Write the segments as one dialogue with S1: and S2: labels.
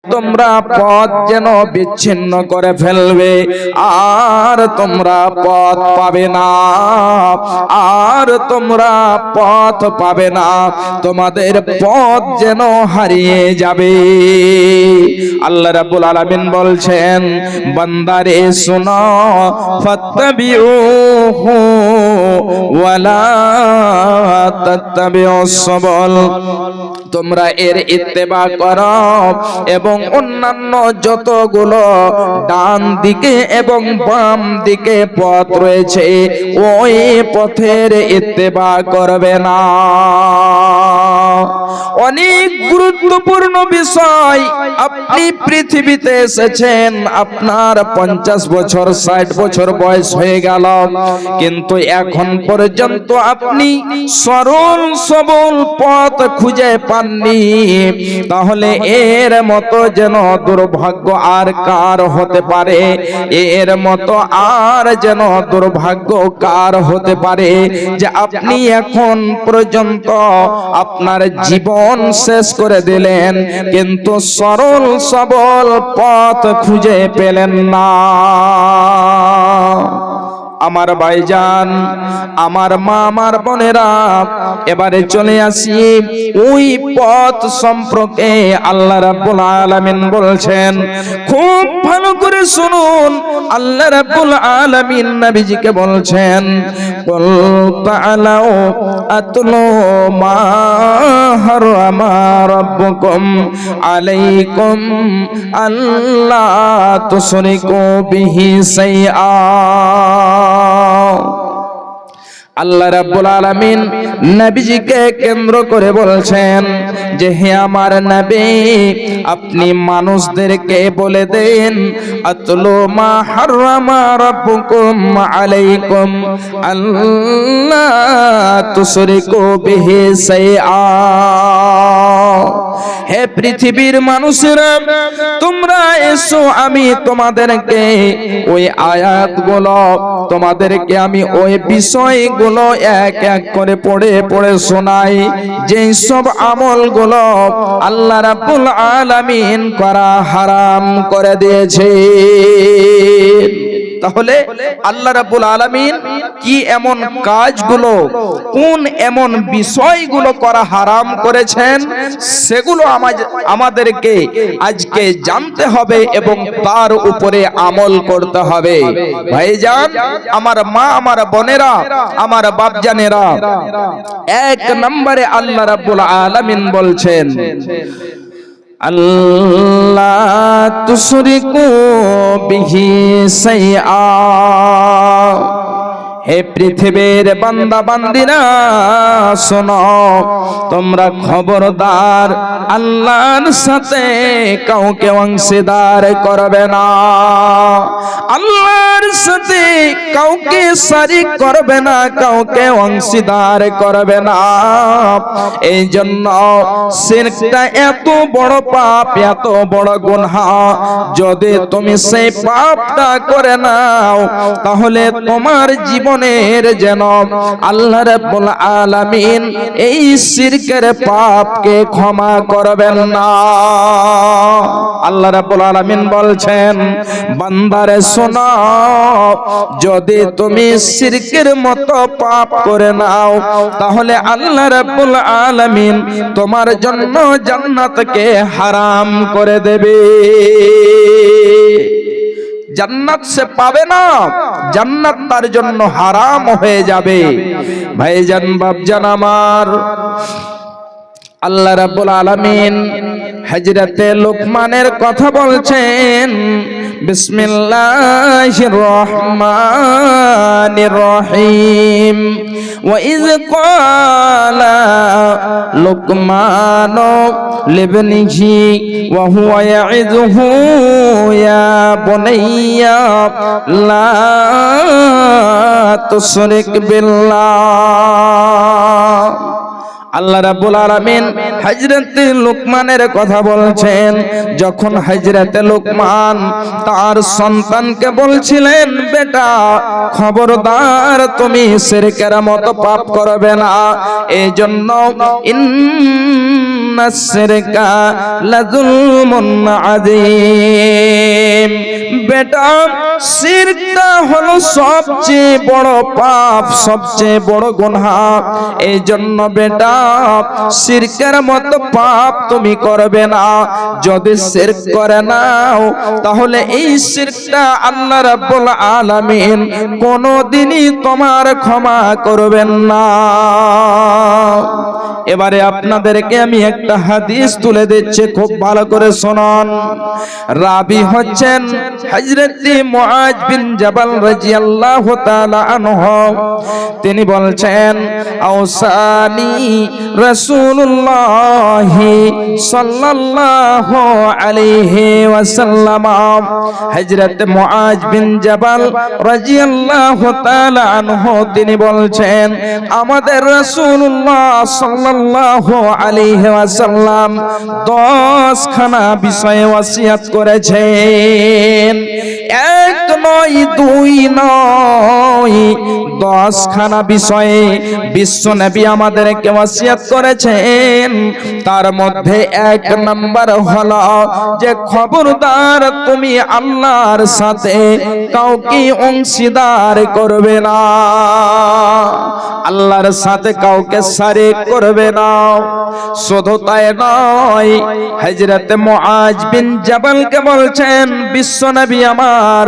S1: তোমরা পথ যেন বিচ্ছিন্ন করে ফেলবে, আর তোমরা পথ পাবে না, আর তোমরা পথ পাবে না, তোমাদের পথ যেন হারিয়ে যাবে। আল্লাহ রাব্বুল আলামিন বলছেন, বান্দারে শোনো, ফাত্তাবিউহু ওয়ালা তাত্তাবিউস সাবল, তোমরা এর ইত্তেবা করো এবং অন্যান্য যতগুলো ডান দিকে এবং বাম দিকে পথ রয়েছে ওই পথের ইত্তেবা করবে না। অনেক গুরুত্বপূর্ণ বিষয়। আপনি পৃথিবীতে এসেছেন, আপনার 50 বছর 60 বছর বয়স হয়ে গেল, কিন্তু এখন পর্যন্ত আপনি সরল সবল পথ খুঁজে পাননি। তাহলে এর মতো যেন দুর্ভাগ্য আর কার হতে পারে, এর মতো আর যেন দুর্ভাগ্য কার হতে পারে যে আপনি এখন পর্যন্ত আপনার জীবন শেষ করে দিলেন কিন্তু সরল সবল পথ খুঁজে পেলেন না। আমার ভাইজান, আমার মা, আমার বোনেরা, এবারে চলে আসি ওই পথ সম্পর্কে। আল্লাহ রাব্বুল আলামিন বলছেন, খুব ভালো করে শুনুন। আল্লাহ রাব্বুল আলামিন নবীজিকে বলছেন, কুল তাআলাউ আতলু মা হারামা রাব্বুকুম আলাইকুম আল্লা তুশরিকু বিহি শাইআ। আল্লাহ রাব্বুল আলামিন নবীজিকে কেন্দ্র করে বলছেন যে, হে আমার নবী, আপনি মানুষদেরকে বলে দেন, আতলু মা হারামা রাব্বুকুম আলাইকুম আল্লা তুশরিকু বিহি শাইআ। হে পৃথিবীর মানুষেরা, তোমরা এসো, আমি তোমাদেরকে ওই আয়াতগুলো, তোমাদেরকে আমি ওই বিষয়গুলো এক এক করে পড়ে পড়ে শোনাই, যেই সব আমলগুলো আল্লাহ রাব্বুল আলামিন করা হারাম করে দিয়েছে। তাহলে আল্লাহ রাব্বুল আলামিন কি এমন কাজগুলো, কোন এমন বিষয়গুলো করা হারাম করেছেন, সেগুলো আমাদেরকে আজকে জানতে হবে এবং তার উপরে আমল করতে হবে। ভাইজান, আমার মা, আমার বোনেরা, আমার বাপজানেরা, এক নম্বরে আল্লাহ রাব্বুল আলামিন বলছেন, আল্লা তুশরিকু বিহি শাইআ। হে পৃথিবীর বান্দা বান্দিরা, শোনো, তোমরা খবরদার আল্লাহর সাথে কাউকে অংশীদার করবে না, আল্লাহর সাথে কাউকে শরীক করবে না, কাউকে অংশীদার করবে না। এই জন্য শিরকটা এত বড় পাপ, এত বড় গুনাহ, যদি তুমি সেই পাপটা করে নাও তাহলে তোমার জীবনের যেন আল্লাহ রাব্বুল আলামিন এই শিরকের পাপকে ক্ষমা করবেন না। আল্লাহ রাব্বুল আলামিন বলছেন, বান্দারে শোনো, যদি তুমি শিরকের মতো পাপ করে নাও তাহলে আল্লাহ রাব্বুল আলামিন তোমার জন্য জান্নাতকে হারাম করে দেবে। জান্নাত সে পাবে না, জান্নাত তার জন্য হারাম হয়ে যাবে। ভাইজান, বাপজান আমার, আল্লাহ রাব্বুল আলামিন হযরতে লুকমানের কথা বলছেন, বিসমিল্লাহির রহমানির রহিম। وإذ قال لقمان لابنه وهو يعظه يا بني لا تشرك بالله। আল্লাহ রাব্বুল আলামিন হযরতে লুকমানের কথা বলছেন। যখন হযরতে লুকমান তার সন্তানকে বলছিলেন, বেটা খবরদার তুমি শিরকের মতো পাপ করবে না, এইজন্য ইন্নাস শিরকা লাযুলমুন আযীম। বেটা শিরকটা হলো সবচেয়ে বড় পাপ, সবচেয়ে বড় গুনাহ। এইজন্য বেটা শিরকের মতো পাপ তুমি করবে না। যদি শিরক করে নাও তাহলে এই শিরকটা আল্লাহ রাব্বুল আলামিন কোনদিনই তোমার ক্ষমা করবেন না। এবারে আপনাদেরকে আমি একটা হাদিস তুলে দিচ্ছি, খুব ভালো করে শুনুন। রাবি হচ্ছেন হযরতে মুআজ বিন জাবাল রাদিয়াল্লাহু তাআলা আনহু। তিনি বলছেন, আওসানি রাসূলুল্লাহ সাল্লাল্লাহু আলাইহি ওয়াসাল্লাম। হযরতে মুআজ বিন জাবাল রাদিয়াল্লাহু তাআলা আনহু তিনি বলছেন, আমাদের রাসূলুল্লাহ সাল্লাল্লাহু আলাইহি ওয়াসাল্লাম 10 খানা বিষয়ে ওসিয়ত করেছেন। এক নয়, দুই নয়, 10 খানা বিষয়ে বিশ্ব নবী আমাদেরকে ওসিয়ত করেছেন। তার মধ্যে এক নাম্বার হলো যে খবরদার তুমি আল্লাহর সাথে কাউকে অংশীদার করবে না, আল্লাহর সাথে কাউকে শরীক করবে না। শুধু তাই নয়, হযরতে মুআজ বিন জাবালকে বলছেন বিশ্ব নবী আমার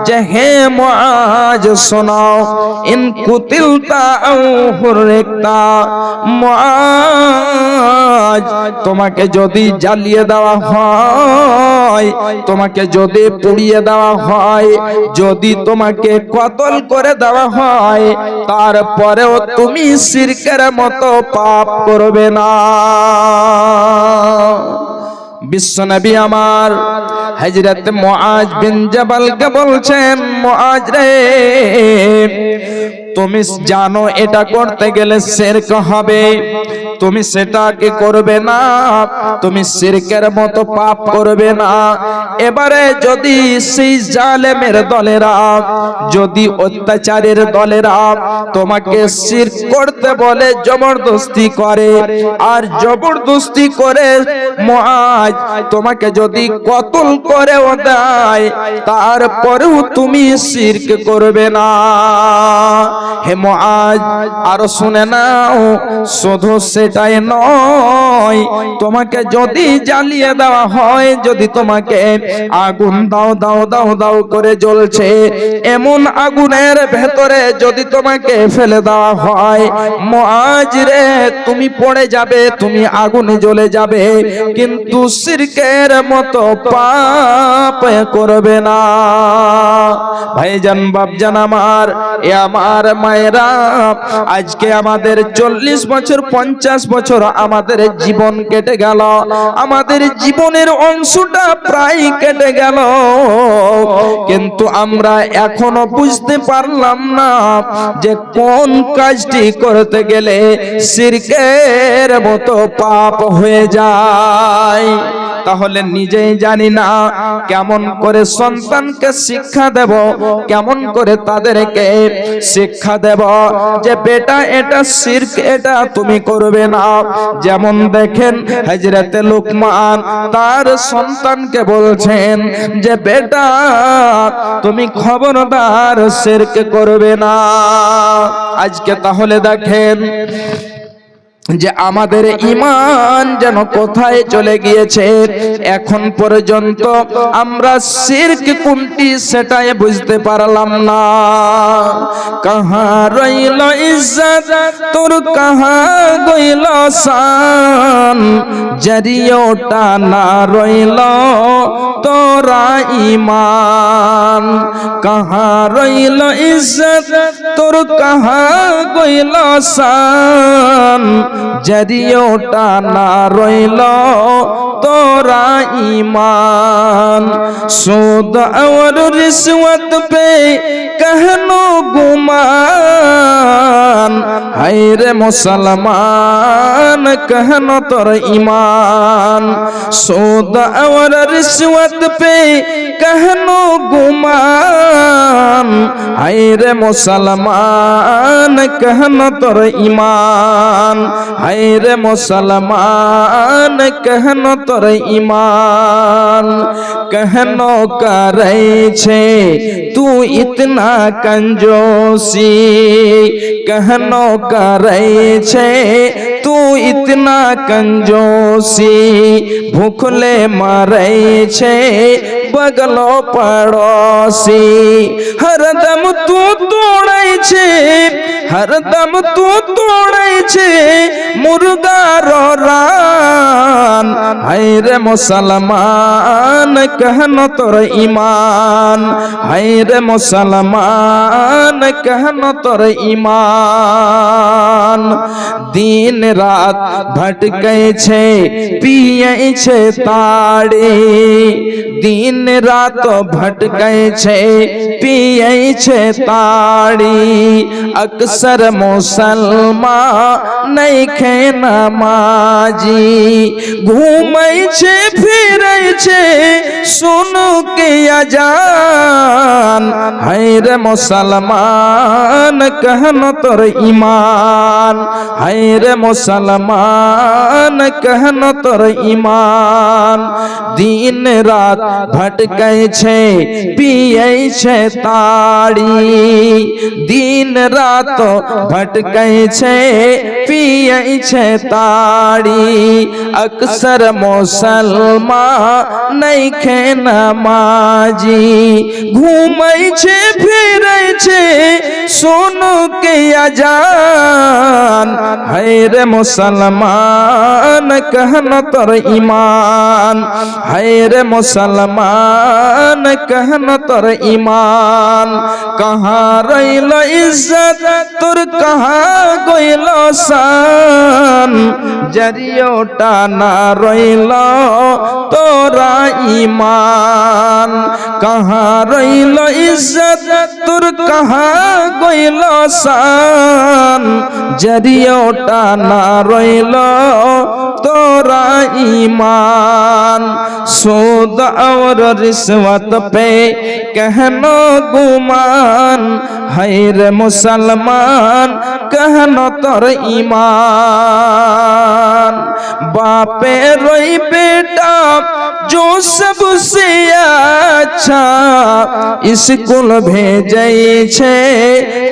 S1: যে হে মুআজ শোনো, ইন কুতিলতা আও হুররিকতা, মুআজ তোমাকে যদি জ্বালিয়ে দেওয়া হয়, তোমাকে যদি পুড়িয়ে দেওয়া হয়, যদি তোমাকে কতল করে দেওয়া হয়, তারপরেও তুমি শিরকের মতো পাপ করবে না। বিশ্বনবী আমার হযরত মুআজ বিন জাবালকে বলছেন, মুআজ রে তুমি জানো এটা করতে গেলে শিরক হবে, তুমি সেটাকে করবে না, তুমি শিরকের মতো পাপ করবে না। এবারে যদি সেই জালেমের দলেরা, যদি অত্যাচারের দলেরা তোমাকে শিরক করতে বলে, জবরদস্তি করে, আর জবরদস্তি করে মুআজ তোমাকে যদি কতল করেও দেয়, তারপরেও তুমি শিরক করবে না। হে মুআজ আর শুনে নাও, শুধু সেটাই নয়, তোমাকে যদি জ্বালিয়ে দেওয়া হয়, যদি তোমাকে আগুন দাও দাও দাও দাও করে জ্বলছে, এমন আগুনের ভেতরে যদি তোমাকে ফেলে দেওয়া হয়, মুআজ রে তুমি পড়ে যাবে, তুমি আগুনে জ্বলে যাবে, কিন্তু শিরকের মতো পাপ করবে না। ভাইজান বাপজান আমার, এ আমার মায়েরা, আজকে আমাদের 40 বছর 50 বছর আমাদের জীবন কেটে গেল, আমাদের জীবনের অংশটা প্রায় কেটে গেল, কিন্তু আমরা এখনো বুঝতে পারলাম না যে কোন কাজটি করতে গেলে শিরকের মতো পাপ হয়ে যায়। তাহলে নিজেই জানি না কেমন করে সন্তানকে শিক্ষা দেব, কেমন করে তাদেরকে শিক্ষা দেব যে বেটা এটা শিরক, এটা তুমি করবে না। যেমন দেখেন হযরতে লুকমান তার সন্তানকে বলছেন যে বেটা তুমি খবরদার শিরক করবে না। আজকে তাহলে দেখেন যে আমাদের ঈমান যেন কোথায় চলে গিয়েছে। এখন পর্যন্ত আমরা শিরক কোনটি সেটাই বুঝতে পারলাম না। কাহা রইল ইজ্জত তোর, কাহা গইল শান, জরিওটা না রইল তোরা ঈমান। কাহা রইল ইজ্জত তোর, কাহা গইল শান, জরিওটা না রইল তোরা ঈমান। সুদ और रिश्वत पे कहनो गुमान, ईमान हाय रे मुसलमान कहनो तोर ईमान सूद और रिश्वत पे कहनो गुमान हाय रे मुसलमान कहनो तोर ईमान हाय रे मुसलमान कहनो तोर ईमान कहनो करे छे तू इतना कंजूसी कहनो करे छे तू इतना कंजूसी भूखले मरे छे बगलो पड़ोसी हरदम तू तोड़े छे हरदम तू तोड़े छे मुर्गा रो रान हाय रे मुसलमान कहनो तोर ईमान हाय रे मुसलमान कहनो तोर ईमान दिन रात भटकै छे पियै छे ताड़ी दिन रात भटकै छे पियै छे ताड़ी अक्सर मुसलमान नइखे नमाजी घूमै छे फिरै छे सुन के अजान हाय रे मुसलमान कहनो तोर ईमान हाय रे मुसलमान कहनो तोर ईमान दिन रात भटकै छे पियै छे ताड़ी दिन रात भटकै छे पियै छे ताड़ी अक्सर मुसलमान नइखे नमाजी घूमै छे फिरै छे सुन के अजान हाय रे मुसलमान कहनो तोर ईमान हाय रे मुसलमान कहनो तोर ईमान कहाँ रहिलो इज्जत तोर कहाँ गइलो शान जरियोटा ना रहिलो तोरा ईमान कहाँ रहिलो इज्जत तोर कहाँ गइलो शान जरियोटा ना रहिलो तोरा ईमान सूद और रिश्वत पे कहनो गुमान हाय रे मुसलमान कहनो तोर ईमान बापे रोई बेटा जो सबसे अच्छा स्कूल भेजै छे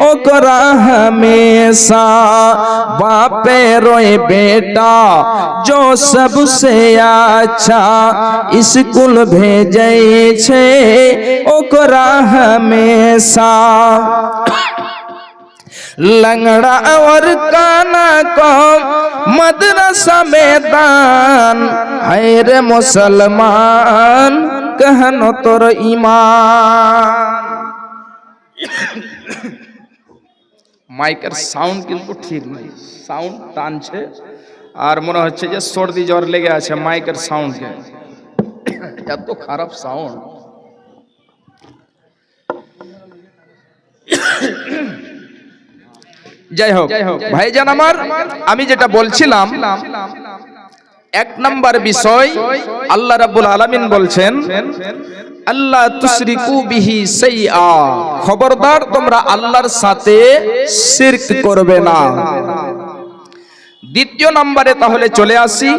S1: ओकरा हमेशा बापे रोई बेटा जो सबसे अच्छा स्कूल भेजै छे ओकरा हमेशा लंगड़ा और काना को मदरसा में दान हाय रे मुसलमान कहनो तोर ईमान মাইকের সাউন্ড কিন্তু ঠিক নাই সাউন্ড টানছে আর মনে হচ্ছে যে সর্দি জ্বর লেগে আছে মাইকের সাউন্ডে এত খারাপ সাউন্ড যাই হোক ভাইজান আমার আমি যেটা বলছিলাম এক নাম্বার বিষয় আল্লাহ রাব্বুল আলামিন বলছেন আল্লাহ তুশরিকু বিহি শাইআ খবরদার তোমরা আল্লাহর সাথে শিরক করবে না দ্বিতীয় নম্বরে তাহলে চলে আসি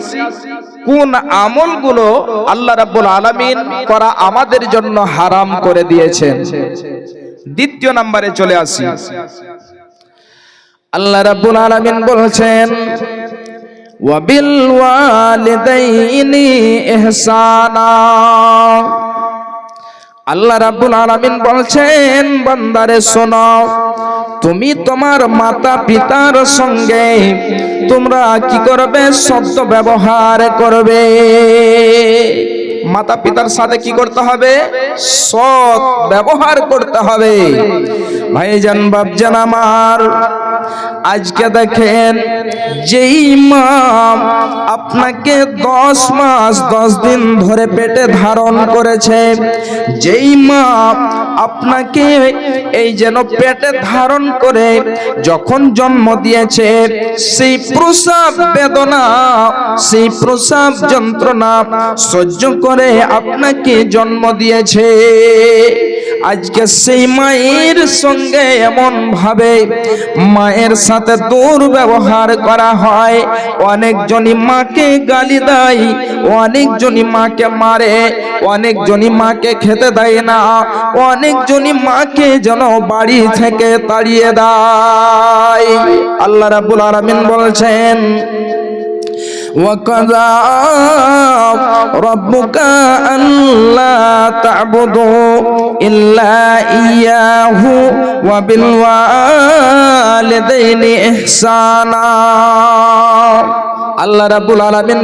S1: কোন আমলগুলো আল্লাহ রাব্বুল আলামিন করা আমাদের জন্য হারাম করে দিয়েছেন দ্বিতীয় নম্বরে চলে আসি আল্লাহ রাব্বুল আলামিন বলেছেন ওয়া বিল ওয়ালিদাইনি ইহসানা আল্লাহ রাব্বুল আলামিন বলছেন বান্দারে শোনো তুমি তোমার মাতা পিতার সঙ্গে তোমরা কি করবে সৎ ব্যবহার করবে মাতা পিতার সাথে কি করতে হবে সৎ ব্যবহার করতে হবে ভাইজান বাপজান আমার আজকে দেখেন, যেই মা আপনাকে 10 মাস 10 দিন ধরে পেটে ধারণ করেছে, যেই মা আপনাকে এই যেন পেটে ধারণ করে যখন জন্ম দিয়েছে, সেই প্রসব বেদনা, সেই প্রসব যন্ত্রণা সহ্য করে আপনাকে জন্ম দিয়েছে, আজকে সেই মায়ের সঙ্গে এমন ভাবে মায়ের সাথে দুর্ব্যবহার করা হয়। অনেকজনই মাকে গালি দেয়, অনেকজনই মাকে মারে, অনেকজনই মাকে খেতে দেয় না, অনেকজনই মাকে যেন বাড়ি থেকে তাড়িয়ে দেয়। আল্লাহ রাব্বুল আলামিন বলছেন, وَقَضَى رَبُّكَ أَلَّا تَعْبُدُوا إِلَّا إِيَّاهُ وَبِالْوَالِدَيْنِ إِحْسَانًا। আল্লাহ রাব্বুল আলামিন